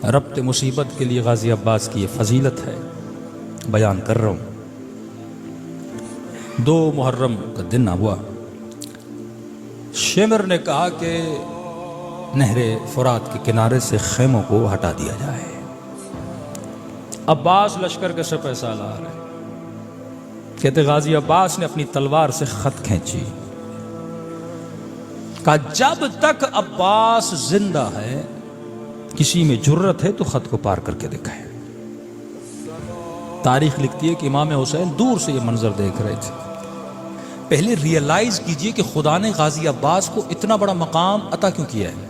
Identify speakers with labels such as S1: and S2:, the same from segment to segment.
S1: ربط مصیبت کے لیے غازی عباس کی یہ فضیلت ہے، بیان کر رہا ہوں۔ 2 محرم کا دن ہوا، شمر نے کہا کہ نہر فرات کے کنارے سے خیموں کو ہٹا دیا جائے۔ عباس لشکر کے سپہ سالار ہے، کہتے غازی عباس نے اپنی تلوار سے خط کھینچی، کہا جب تک عباس زندہ ہے کسی میں جرت ہے تو خط کو پار کر کے دکھائے۔ تاریخ لکھتی ہے کہ امام حسین دور سے یہ منظر دیکھ رہے تھے۔ پہلے ریئلائز کیجئے کہ خدا نے غازی عباس کو اتنا بڑا مقام عطا کیوں کیا ہے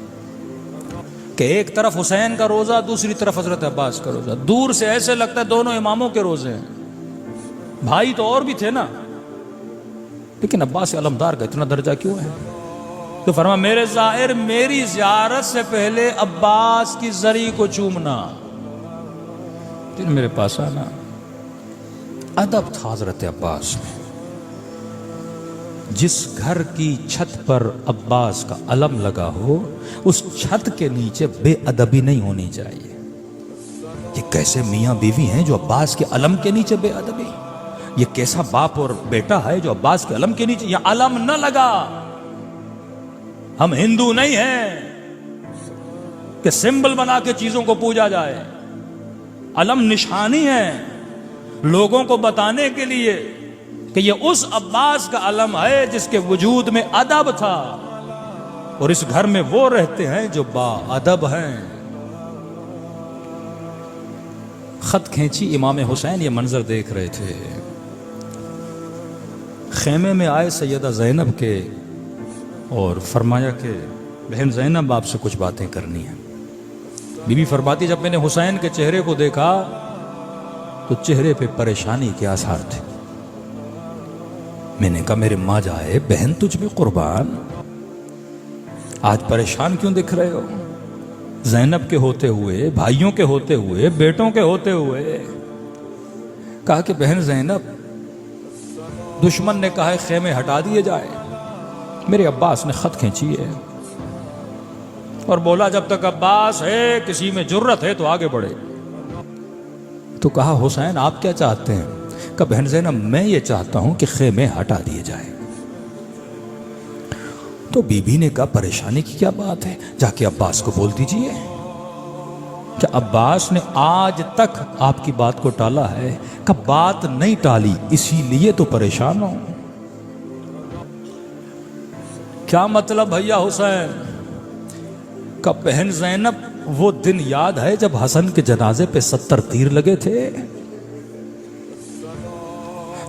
S1: کہ ایک طرف حسین کا روزہ، دوسری طرف حضرت عباس کا روزہ۔ دور سے ایسے لگتا ہے دونوں اماموں کے روزے ہیں، بھائی تو اور بھی تھے نا، لیکن عباس علمدار کا اتنا درجہ کیوں ہے؟ تو فرما میرے زائر میری زیارت سے پہلے عباس کی زری کو چومنا، پھر میرے پاس آنا۔ ادب تھا حضرت عباس میں۔ جس گھر کی چھت پر عباس کا علم لگا ہو اس چھت کے نیچے بے ادبی نہیں ہونی چاہیے۔ یہ کیسے میاں بیوی ہیں جو عباس کے علم کے نیچے بے ادبی؟ یہ کیسا باپ اور بیٹا ہے جو عباس کے علم کے نیچے؟ یہ علم نہ لگا، ہم ہندو نہیں ہیں کہ سمبل بنا کے چیزوں کو پوجا جائے۔ علم نشانی ہے لوگوں کو بتانے کے لیے کہ یہ اس عباس کا علم ہے جس کے وجود میں ادب تھا، اور اس گھر میں وہ رہتے ہیں جو با ادب ہیں۔ خط کھینچی، امام حسین یہ منظر دیکھ رہے تھے۔ خیمے میں آئے سیدہ زینب کے اور فرمایا کہ بہن زینب آپ سے کچھ باتیں کرنی ہیں۔ بی بی فرماتی جب میں نے حسین کے چہرے کو دیکھا تو چہرے پہ پریشانی کے آثار تھے۔ میں نے کہا میرے ماں جائے بہن تجھ میں قربان، آج پریشان کیوں دکھ رہے ہو؟ زینب کے ہوتے ہوئے، بھائیوں کے ہوتے ہوئے، بیٹوں کے ہوتے ہوئے۔ کہا کہ بہن زینب دشمن نے کہا ہے خیمے ہٹا دیے جائے، میرے عباس نے خط کھینچی ہے اور بولا جب تک عباس ہے کسی میں جرت ہے تو آگے بڑھے۔ تو کہا حسین آپ کیا چاہتے ہیں؟ کہ بہن زینب میں یہ چاہتا ہوں کہ خیمے ہٹا دیے جائے۔ تو بی بی نے کہا پریشانی کی کیا بات ہے، جا کے عباس کو بول دیجئے کہ عباس نے آج تک آپ کی بات کو ٹالا ہے، کہ بات نہیں ٹالی اسی لیے تو پریشان ہوں۔ کیا مطلب بھیا حسین؟ کہ بہن زینب وہ دن یاد ہے جب حسن کے جنازے پہ 70 تیر لگے تھے،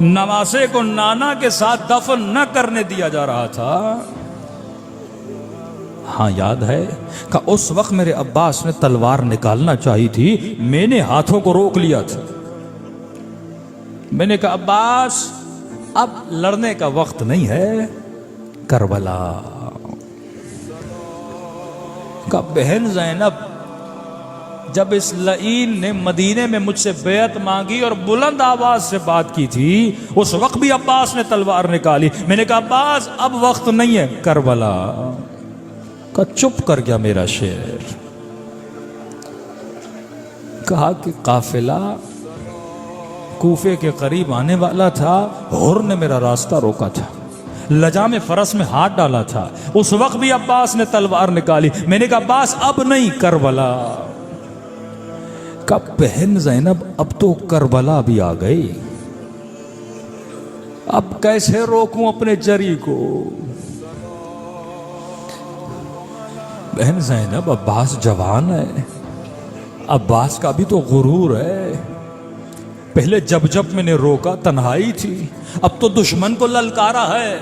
S1: نواسے کو نانا کے ساتھ دفن نہ کرنے دیا جا رہا تھا؟ ہاں یاد ہے کہ اس وقت میرے عباس نے تلوار نکالنا چاہی تھی، میں نے ہاتھوں کو روک لیا تھا۔ میں نے کہا عباس اب لڑنے کا وقت نہیں ہے، کربلا۔ کہ بہن زینب جب اس لعین نے مدینے میں مجھ سے بیعت مانگی اور بلند آواز سے بات کی تھی اس وقت بھی عباس نے تلوار نکالی۔ میں نے کہا عباس اب وقت نہیں ہے، کربلا۔ کہ چپ کر گیا میرا شیر۔ کہا کہ قافلہ کوفے کے قریب آنے والا تھا، ہور نے میرا راستہ روکا تھا، لجام فرس میں ہاتھ ڈالا تھا، اس وقت بھی عباس نے تلوار نکالی۔ میں نے کہا عباس اب نہیں، کربلا۔ کب بہن زینب اب تو کربلا بھی آ گئی، اب کیسے روکوں اپنے جری کو؟ بہن زینب عباس جوان ہے، عباس کا بھی تو غرور ہے، پہلے جب جب میں نے روکا تنہائی تھی، اب تو دشمن کو للکارا ہے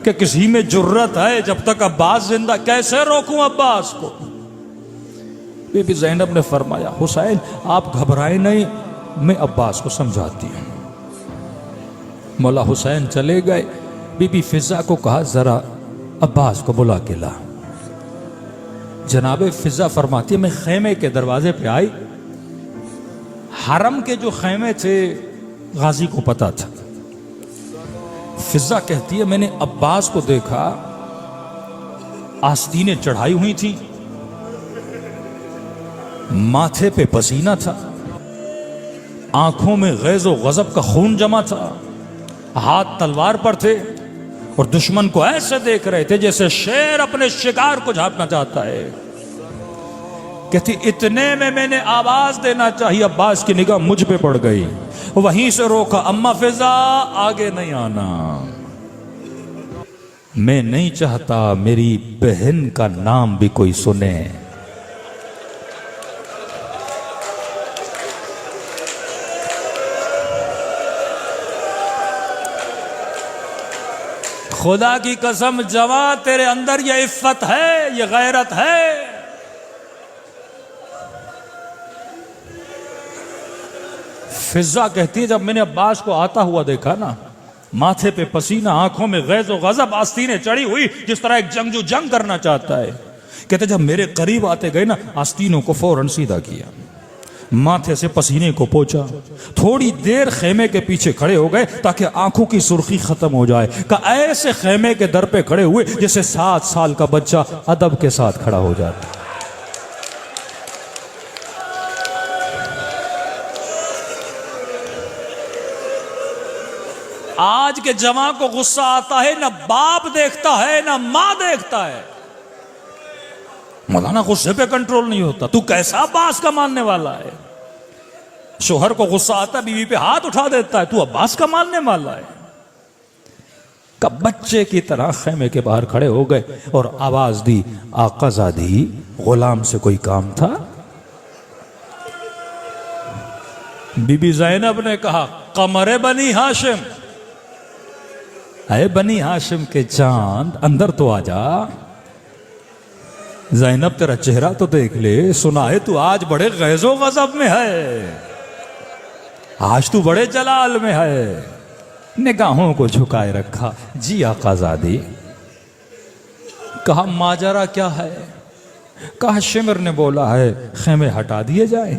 S1: کہ کسی میں جرت ہے جب تک عباس زندہ، کیسے روکوں عباس کو؟ بی بی زینب نے فرمایا حسین آپ گھبرائیں نہیں، میں عباس کو سمجھاتی ہوں۔ مولا حسین چلے گئے، بی بی فضہ کو کہا ذرا عباس کو بلا کے لا۔ جناب فضہ فرماتی ہے میں خیمے کے دروازے پہ آئی، حرم کے جو خیمے تھے غازی کو پتا تھا۔ فضہ کہتی ہے میں نے عباس کو دیکھا، آستینیں چڑھائی ہوئی تھی، ماتھے پہ پسینہ تھا، آنکھوں میں غیظ و غضب کا خون جمع تھا، ہاتھ تلوار پر تھے اور دشمن کو ایسے دیکھ رہے تھے جیسے شیر اپنے شکار کو جھانپنا چاہتا ہے۔ کہتی اتنے میں نے آواز دینا چاہیے، عباس کی نگاہ مجھ پہ پڑ گئی، وہیں سے روکا، اما فضا آگے نہیں آنا، میں نہیں چاہتا میری بہن کا نام بھی کوئی سنے۔ خدا کی قسم جوان تیرے اندر یہ عفت ہے، یہ غیرت ہے۔ فضا کہتی ہے جب میں نے عباس کو آتا ہوا دیکھا نا، ماتھے پہ پسینہ، آنکھوں میں غیظ و غضب، آستینیں چڑھی ہوئی جس طرح ایک جنگجو جنگ کرنا چاہتا ہے، کہتے جب میرے قریب آتے گئے نا، آستینوں کو فوراً سیدھا کیا، ماتھے سے پسینے کو پوچھا، تھوڑی دیر خیمے کے پیچھے کھڑے ہو گئے تاکہ آنکھوں کی سرخی ختم ہو جائے، کہ ایسے خیمے کے در پہ کھڑے ہوئے جیسے 7 سال کا بچہ ادب کے ساتھ کھڑا ہو جاتا۔ آج کے جوان کو غصہ آتا ہے، نہ باپ دیکھتا ہے نہ ماں دیکھتا ہے۔ مولانا غصے پہ کنٹرول نہیں ہوتا، تو کیسا عباس کا ماننے والا ہے؟ شوہر کو غصہ آتا ہے، بیوی پہ ہاتھ اٹھا دیتا ہے، تو عباس کا ماننے والا ہے؟ کب بچے کی طرح خیمے کے باہر کھڑے ہو گئے اور آواز دی، آقا زادی غلام سے کوئی کام تھا؟ بی بی زینب نے کہا، قمر بنی ہاشم، اے بنی ہاشم کے چاند اندر تو آ جا، زینب تیرا چہرہ تو دیکھ لے، سنا ہے تو آج بڑے غیظ و غضب میں ہے، آج تو بڑے جلال میں ہے۔ نگاہوں کو جھکائے رکھا، جی آقا زادی۔ کہا ماجرا کیا ہے؟ کہا شمر نے بولا ہے خیمے ہٹا دیے جائیں۔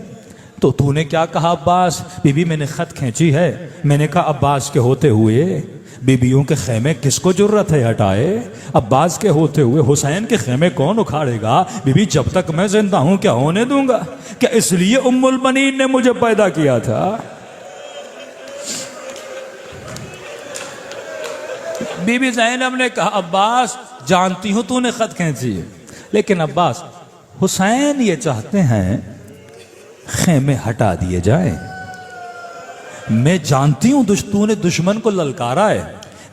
S1: تو نے کیا کہا عباس؟ بی بی میں نے خط کھینچی ہے، میں نے کہا عباس کے ہوتے ہوئے بیبیوں کے خیمے کس کو جرت ہے ہٹائے؟ عباس کے ہوتے ہوئے حسین کے خیمے کون اکھاڑے گا؟ بی بی جب تک میں زندہ ہوں کیا ہونے دوں گا؟ کیا اس لیے ام البنین نے مجھے پیدا کیا تھا؟ بی بی زینب نے کہا عباس جانتی ہوں تو نے خط کھینچی ہے، لیکن عباس حسین یہ چاہتے ہیں خیمے ہٹا دیے جائیں۔ میں جانتی ہوں تو نے دشمن کو للکارا ہے،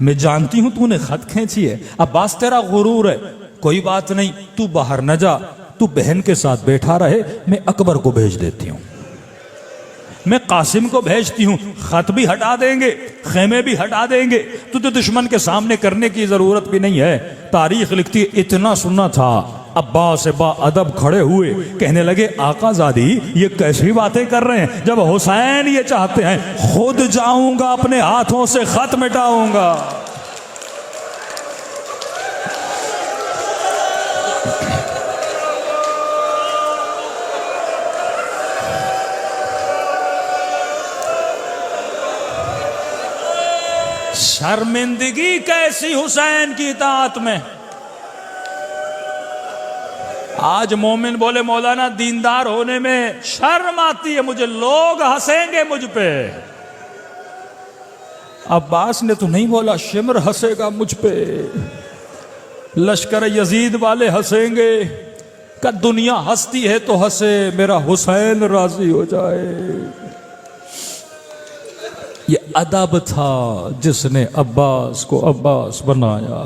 S1: میں جانتی ہوں تو نے خط کھینچی ہے، عباس تیرا غرور ہے، کوئی بات نہیں، تو باہر نہ جا، تو بہن کے ساتھ بیٹھا رہے، میں اکبر کو بھیج دیتی ہوں، میں قاسم کو بھیجتی ہوں، خط بھی ہٹا دیں گے، خیمے بھی ہٹا دیں گے، تجھے دشمن کے سامنے کرنے کی ضرورت بھی نہیں ہے۔ تاریخ لکھتی ہے اتنا سننا تھا، عباس با ادب کھڑے ہوئے، کہنے لگے آقا زادی یہ کیسی باتیں کر رہے ہیں؟ جب حسین یہ چاہتے ہیں خود جاؤں گا، اپنے ہاتھوں سے خط مٹاؤں گا۔ شرمندگی کیسی حسین کی اطاعت میں! آج مومن بولے مولانا دیندار ہونے میں شرم آتی ہے مجھے، لوگ ہنسیں گے مجھ پہ۔ عباس نے تو نہیں بولا شمر ہنسے گا مجھ پہ، لشکر یزید والے ہنسیں گے، کہ دنیا ہنستی ہے تو ہنسے، میرا حسین راضی ہو جائے۔ یہ ادب تھا جس نے عباس کو عباس بنایا۔